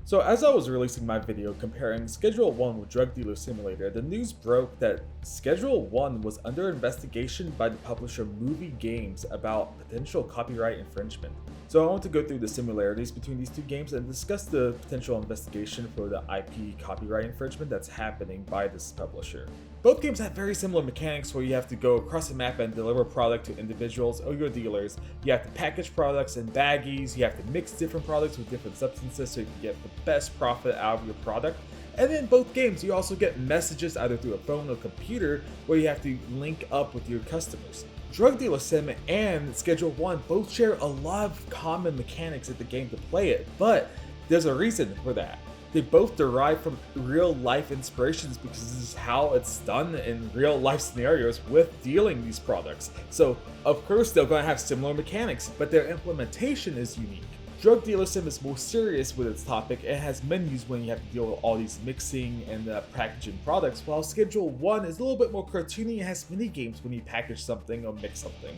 So as I was releasing my video comparing Schedule 1 with Drug Dealer Simulator, the news broke that Schedule 1 was under investigation by the publisher Movie Games about potential copyright infringement. So I want to go through the similarities between these two games and discuss the potential investigation for the IP copyright infringement that's happening by this publisher. Both games have very similar mechanics where you have to go across the map and deliver product to individuals or your dealers. You have to package products in baggies, you have to mix different products with different substances so you can get the best profit out of your product. And in both games, you also get messages either through a phone or computer where you have to link up with your customers. Drug Dealer Sim and Schedule 1 both share a lot of common mechanics in the game to play it, but there's a reason for that. They both derive from real life inspirations because this is how it's done in real life scenarios with dealing these products. So, of course, they're going to have similar mechanics, but their implementation is unique. Drug Dealer Sim is more serious with its topic and has menus when you have to deal with all these mixing and packaging products, while Schedule 1 is a little bit more cartoony and has mini games when you package something or mix something.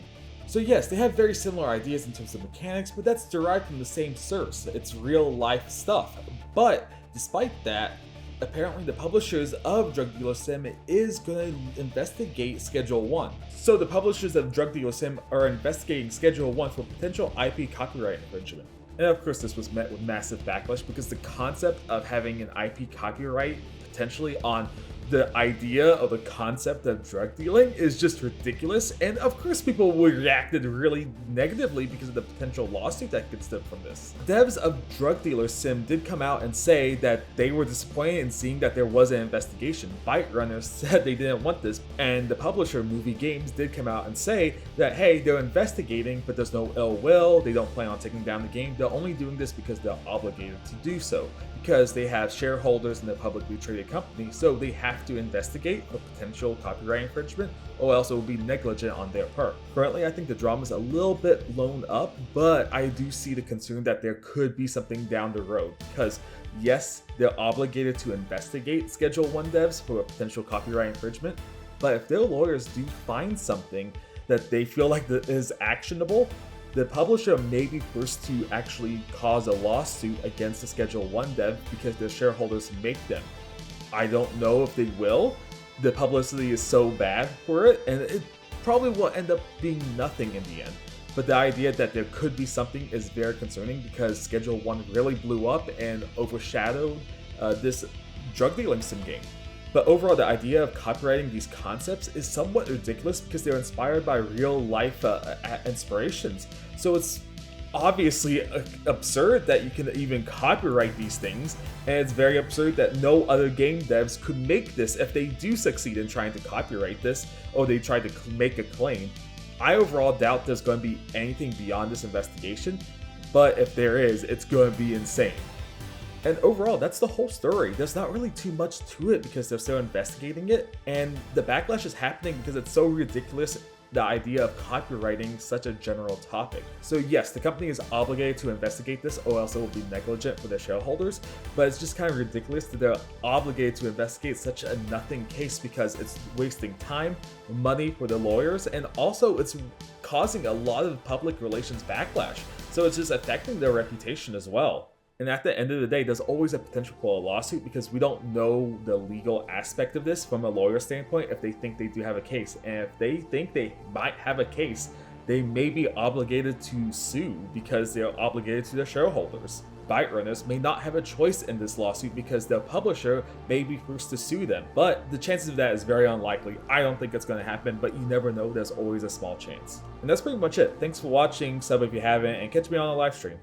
So yes, they have very similar ideas in terms of mechanics, but that's derived from the same source. It's real life stuff. But despite that, apparently the publishers of Drug Dealer Sim is going to investigate Schedule 1. So the publishers of Drug Dealer Sim are investigating Schedule 1 for potential IP copyright infringement. And of course this was met with massive backlash because the concept of having an IP copyright potentially on the idea of the concept of drug dealing is just ridiculous, and of course people reacted really negatively because of the potential lawsuit that could stem from this. Devs of Drug Dealer Sim did come out and say that they were disappointed in seeing that there was an investigation. Byte Runners said they didn't want this, and the publisher Movie Games did come out and say that hey, they're investigating but there's no ill will, they don't plan on taking down the game, they're only doing this because they're obligated to do so, because they have shareholders in a publicly traded company, so they have to investigate for potential copyright infringement or else it will be negligent on their part. Currently, I think the drama is a little bit blown up, but I do see the concern that there could be something down the road because yes, they're obligated to investigate Schedule 1 devs for a potential copyright infringement, but if their lawyers do find something that they feel like that is actionable, the publisher may be forced to actually cause a lawsuit against the Schedule 1 dev because their shareholders make them. I don't know if they will. The publicity is so bad for it, and it probably will end up being nothing in the end. But the idea that there could be something is very concerning because Schedule 1 really blew up and overshadowed this drug dealing sim game. But overall, the idea of copyrighting these concepts is somewhat ridiculous because they're inspired by real life inspirations. So it's obviously absurd that you can even copyright these things, and it's very absurd that no other game devs could make this if they do succeed in trying to copyright this or they try to make a claim. I overall doubt there's going to be anything beyond this investigation, but if there is, it's going to be insane. And overall, that's the whole story. There's not really too much to it because they're still investigating it, and the backlash is happening because it's so ridiculous, the idea of copywriting such a general topic. So yes, the company is obligated to investigate this or else it will be negligent for their shareholders, but it's just kind of ridiculous that they're obligated to investigate such a nothing case because it's wasting time, money for the lawyers, and also it's causing a lot of public relations backlash. So it's just affecting their reputation as well. And at the end of the day, there's always a potential for a lawsuit because we don't know the legal aspect of this from a lawyer standpoint if they think they do have a case. And if they think they might have a case, they may be obligated to sue because they're obligated to their shareholders. Byte Runners may not have a choice in this lawsuit because their publisher may be forced to sue them. But the chances of that is very unlikely. I don't think it's going to happen, but you never know, there's always a small chance. And that's pretty much it. Thanks for watching, sub if you haven't, and catch me on the live stream.